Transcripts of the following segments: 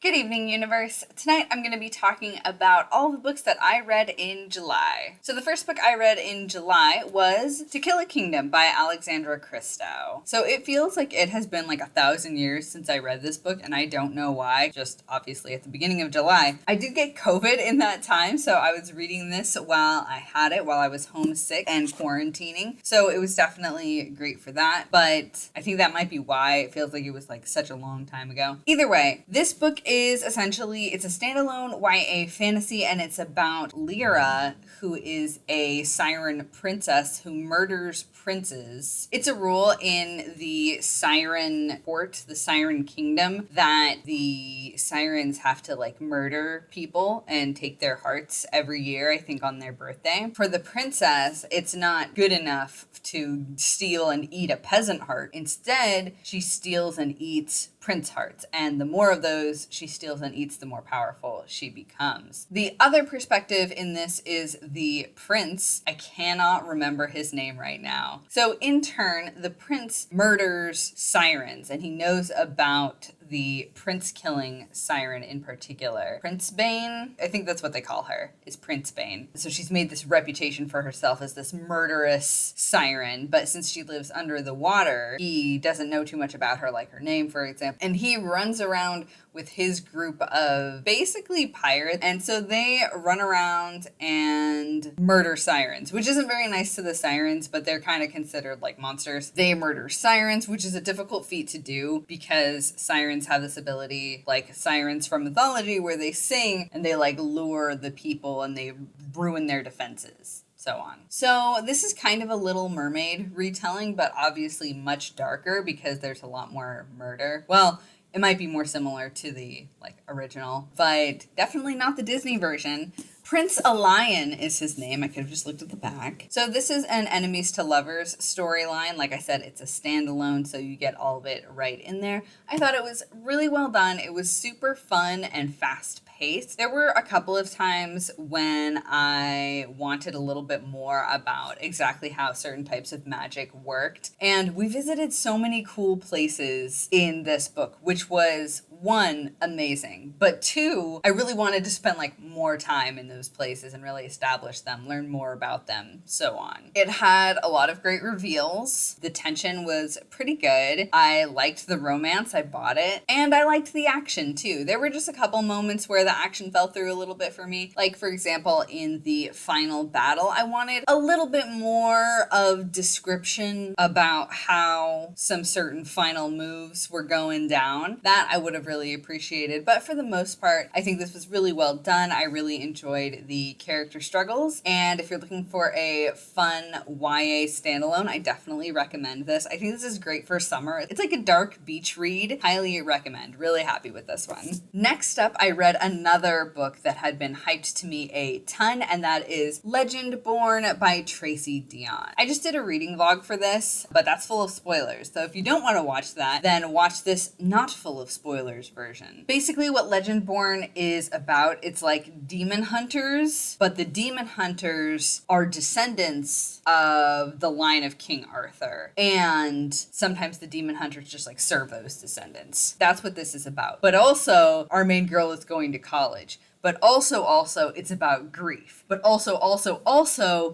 Good evening, universe. Tonight I'm going to be talking about all the books that I read in July. So the first book I read in July was To Kill a Kingdom by Alexandra Christo. So it feels like it has been like 1,000 years since I read this book, and I don't know why, just obviously at the beginning of July. I did get COVID in that time, so I was reading this while I had it, while I was homesick and quarantining. So it was definitely great for that, but I think that might be why it feels like it was like such a long time ago. Either way, this book is essentially, it's a standalone YA fantasy, and it's about Lyra, who is a siren princess who murders princes. It's a rule in the siren court, the siren kingdom, that the sirens have to like murder people and take their hearts every year, I think on their birthday. For the princess, it's not good enough to steal and eat a peasant heart. Instead, she steals and eats prince hearts, and the more of those she steals and eats, the more powerful she becomes. The other perspective in this is the prince. I cannot remember his name right now. So in turn, the prince murders sirens, and he knows about the prince killing siren in particular. Prince Bane, I think that's what they call her, is Prince Bane. So she's made this reputation for herself as this murderous siren, but since she lives under the water, he doesn't know too much about her, like her name, for example. And he runs around with his group of basically pirates. And so they run around and murder sirens, which isn't very nice to the sirens, but they're kind of considered like monsters. They murder sirens, which is a difficult feat to do because sirens have this ability, like sirens from mythology, where they sing and they like lure the people and they ruin their defenses. So on. So this is kind of a Little Mermaid retelling, but obviously much darker because there's a lot more murder. Well, it might be more similar to the like original, but definitely not the Disney version. Prince Alion is his name. I could have just looked at the back. So this is an enemies to lovers storyline. Like I said, it's a standalone, so you get all of it right in there. I thought it was really well done. It was super fun and fast paced. There were a couple of times when I wanted a little bit more about exactly how certain types of magic worked. And we visited so many cool places in this book, which was one, amazing, but two, I really wanted to spend like more time in those places and really establish them, learn more about them, so on. It had a lot of great reveals. The tension was pretty good. I liked the romance. I bought it. And I liked the action too. There were just a couple moments where the action fell through a little bit for me. Like, for example, in the final battle, I wanted a little bit more of description about how some certain final moves were going down. That I would have really appreciated, but for the most part, I think this was really well done. I really enjoyed the character struggles, and if you're looking for a fun YA standalone, I definitely recommend this. I think this is great for summer. It's like a dark beach read. Highly recommend. Really happy with this one. Next up, I read another book that had been hyped to me a ton, and that is Legendborn by Tracy Deonn. I just did a reading vlog for this, but that's full of spoilers, so if you don't want to watch that, then watch this not full of spoilers version. Basically what Legendborn is about, it's like demon hunters, but the demon hunters are descendants of the line of King Arthur, and sometimes the demon hunters just like serve those descendants. That's what this is about. But also our main girl is going to college. But also, it's about grief. But also,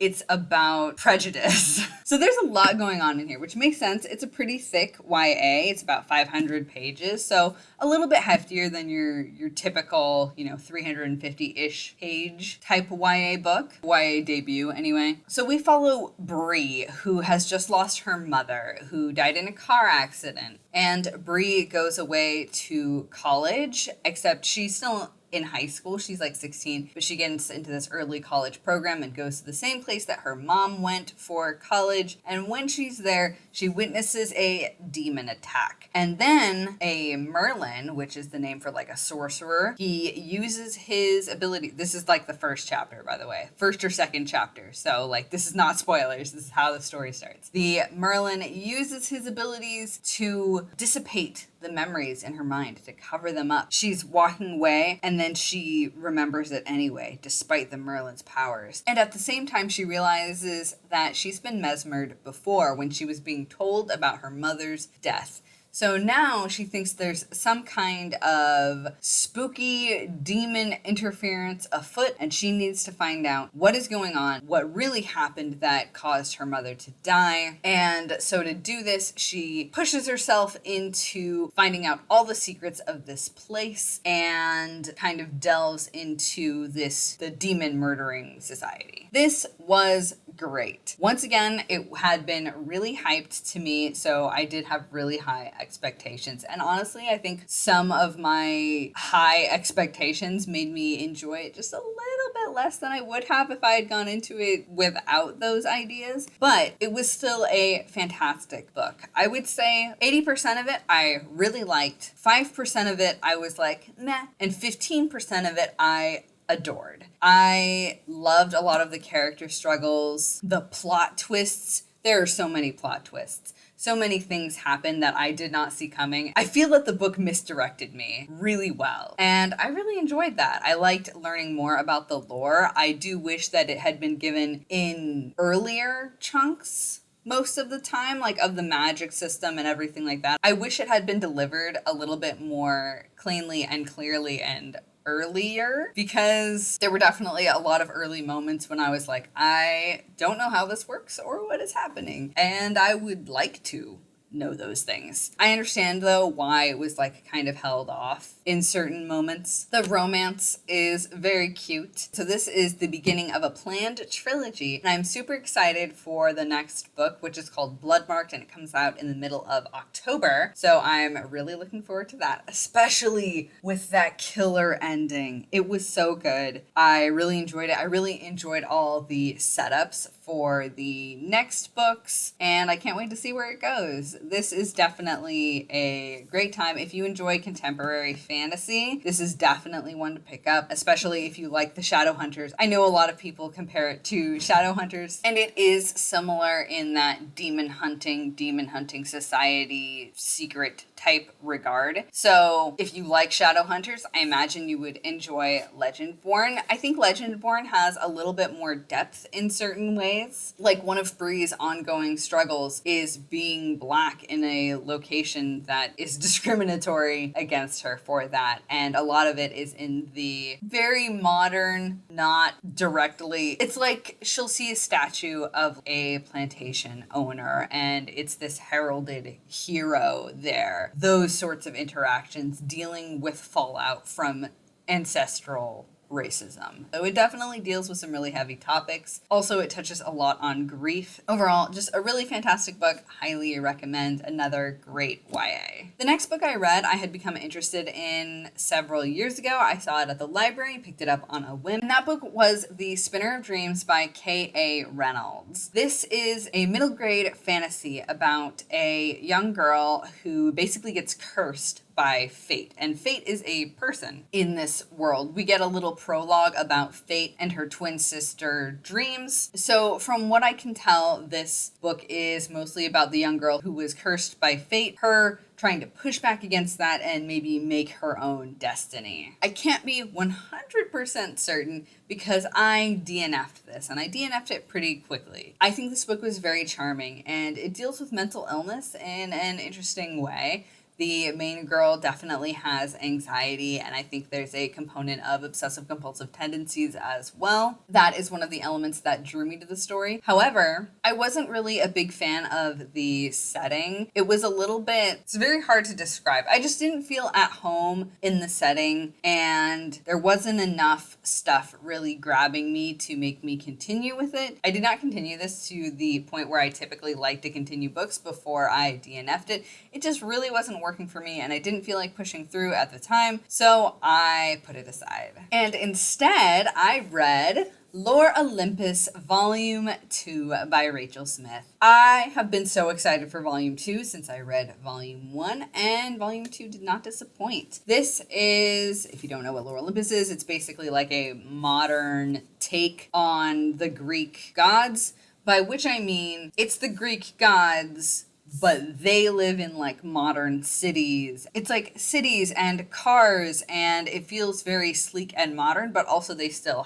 it's about prejudice. So there's a lot going on in here, which makes sense. It's a pretty thick YA. It's about 500 pages, so a little bit heftier than your typical, 350-ish page type YA book. YA debut, anyway. So we follow Bree, who has just lost her mother, who died in a car accident. And Bree goes away to college, except she's still in high school. She's like 16, but she gets into this early college program and goes to the same place that her mom went for college. And when she's there, she witnesses a demon attack. And then a Merlin, which is the name for like a sorcerer, he uses his ability. This is like the first chapter, by the way, first or second chapter. So like, this is not spoilers. This is how the story starts. The Merlin uses his abilities to dissipate the memories in her mind, to cover them up. She's walking away and then she remembers it anyway, despite the Merlin's powers. And at the same time, she realizes that she's been mesmered before when she was being told about her mother's death. So now she thinks there's some kind of spooky demon interference afoot, and she needs to find out what is going on, what really happened that caused her mother to die. And so to do this, she pushes herself into finding out all the secrets of this place and kind of delves into the demon murdering society. This was great. Once again, it had been really hyped to me, so I did have really high expectations. And honestly, I think some of my high expectations made me enjoy it just a little bit less than I would have if I had gone into it without those ideas. But it was still a fantastic book. I would say 80% of it I really liked, 5% of it I was like, meh, and 15% of it I adored. I loved a lot of the character struggles, the plot twists. There are so many plot twists. So many things happen that I did not see coming. I feel that the book misdirected me really well, and I really enjoyed that. I liked learning more about the lore. I do wish that it had been given in earlier chunks most of the time, like of the magic system and everything like that. I wish it had been delivered a little bit more cleanly and clearly and earlier, because there were definitely a lot of early moments when I was like, I don't know how this works or what is happening, and I would like to know those things. I understand though why it was like kind of held off in certain moments. The romance is very cute. So this is the beginning of a planned trilogy, and I'm super excited for the next book, which is called Bloodmarked, and it comes out in the middle of October. So I'm really looking forward to that, especially with that killer ending. It was so good. I really enjoyed it. I really enjoyed all the setups for the next books, and I can't wait to see where it goes. This is definitely a great time. If you enjoy contemporary fantasy, this is definitely one to pick up, especially if you like the Shadowhunters. I know a lot of people compare it to Shadowhunters, and it is similar in that demon hunting society secret type regard. So if you like Shadowhunters, I imagine you would enjoy Legendborn. I think Legendborn has a little bit more depth in certain ways. Like one of Bree's ongoing struggles is being Black in a location that is discriminatory against her for that. And a lot of it is in the very modern, not directly. It's like she'll see a statue of a plantation owner and it's this heralded hero there. Those sorts of interactions dealing with fallout from ancestral racism. So it definitely deals with some really heavy topics. Also, it touches a lot on grief. Overall, just a really fantastic book. Highly recommend. Another great YA. The next book I read, I had become interested in several years ago. I saw it at the library, picked it up on a whim. And that book was The Spinner of Dreams by K.A. Reynolds. This is a middle grade fantasy about a young girl who basically gets cursed by fate, and fate is a person in this world. We get a little prologue about fate and her twin sister Dreams. So from what I can tell, this book is mostly about the young girl who was cursed by fate, her trying to push back against that and maybe make her own destiny. I can't be 100% certain because I DNF'd this, and I DNF'd it pretty quickly. I think this book was very charming, and it deals with mental illness in an interesting way. The main girl definitely has anxiety, and I think there's a component of obsessive compulsive tendencies as well. That is one of the elements that drew me to the story. However, I wasn't really a big fan of the setting. It was a little bit, it's very hard to describe. I just didn't feel at home in the setting, and there wasn't enough stuff really grabbing me to make me continue with it. I did not continue this to the point where I typically like to continue books before I DNF'd it. It just really wasn't working for me, and I didn't feel like pushing through at the time, so I put it aside. And instead, I read Lore Olympus Volume 2 by Rachel Smythe. I have been so excited for Volume 2 since I read Volume 1, and Volume 2 did not disappoint. This is, if you don't know what Lore Olympus is, it's basically like a modern take on the Greek gods, by which I mean it's the Greek gods, but they live in like modern cities. It's like cities and cars, and it feels very sleek and modern, but also they're still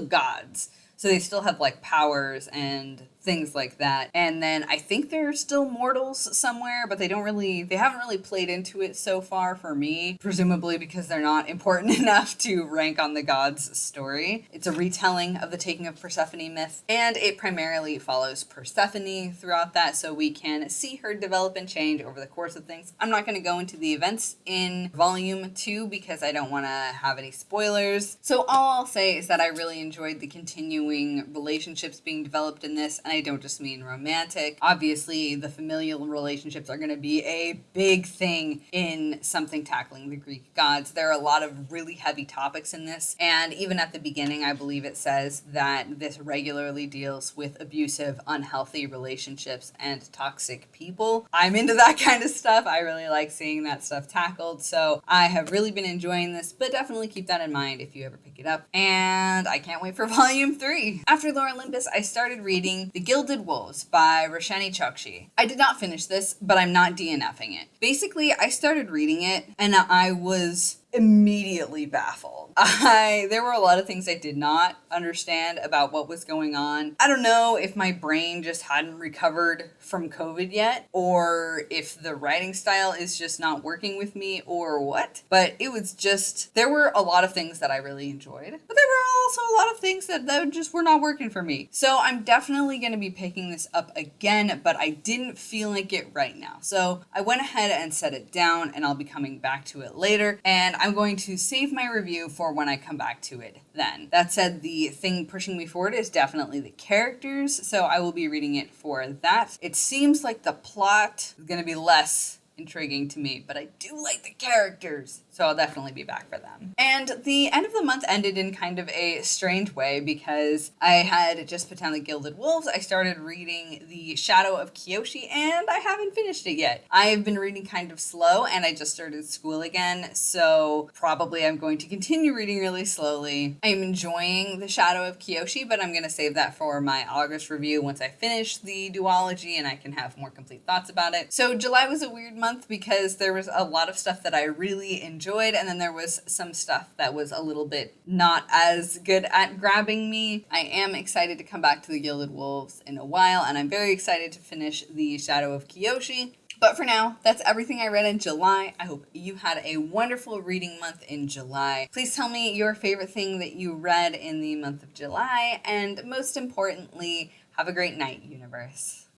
gods. So they still have like powers and things like that. And then I think there are still mortals somewhere, but they haven't really played into it so far for me, presumably because they're not important enough to rank on the gods story. It's a retelling of the taking of Persephone myth, and it primarily follows Persephone throughout that, so we can see her develop and change over the course of things. I'm not going to go into the events in volume 2 because I don't want to have any spoilers. So all I'll say is that I really enjoyed the continuing relationships being developed in this, and I don't just mean romantic. Obviously, the familial relationships are going to be a big thing in something tackling the Greek gods. There are a lot of really heavy topics in this, and even at the beginning, I believe it says that this regularly deals with abusive, unhealthy relationships and toxic people. I'm into that kind of stuff. I really like seeing that stuff tackled, so I have really been enjoying this, but definitely keep that in mind if you ever pick it up. And I can't wait for volume 3. After Lore Olympus, I started reading The Gilded Wolves by Roshani Chokshi. I did not finish this, but I'm not DNFing it. Basically, I started reading it and I was immediately baffled. There were a lot of things I did not understand about what was going on. I don't know if my brain just hadn't recovered from COVID yet, or if the writing style is just not working with me, or what. But it was just, there were a lot of things that I really enjoyed, but there were also a lot of things that just were not working for me. So I'm definitely going to be picking this up again, but I didn't feel like it right now. So I went ahead and set it down, and I'll be coming back to it later, and I'm going to save my review for when I come back to it then. That said, the thing pushing me forward is definitely the characters, so I will be reading it for that. It seems like the plot is going to be less intriguing to me, but I do like the characters, so I'll definitely be back for them. And the end of the month ended in kind of a strange way because I had just put down The Gilded Wolves. I started reading The Shadow of Kyoshi, and I haven't finished it yet. I have been reading kind of slow, and I just started school again, so probably I'm going to continue reading really slowly. I'm enjoying The Shadow of Kyoshi, but I'm going to save that for my August review once I finish the duology and I can have more complete thoughts about it. So July was a weird month because there was a lot of stuff that I really enjoyed, and then there was some stuff that was a little bit not as good at grabbing me. I am excited to come back to The Gilded Wolves in a while, and I'm very excited to finish The Shadow of Kyoshi. But for now, that's everything I read in July. I hope you had a wonderful reading month in July. Please tell me your favorite thing that you read in the month of July, and most importantly, have a great night, universe.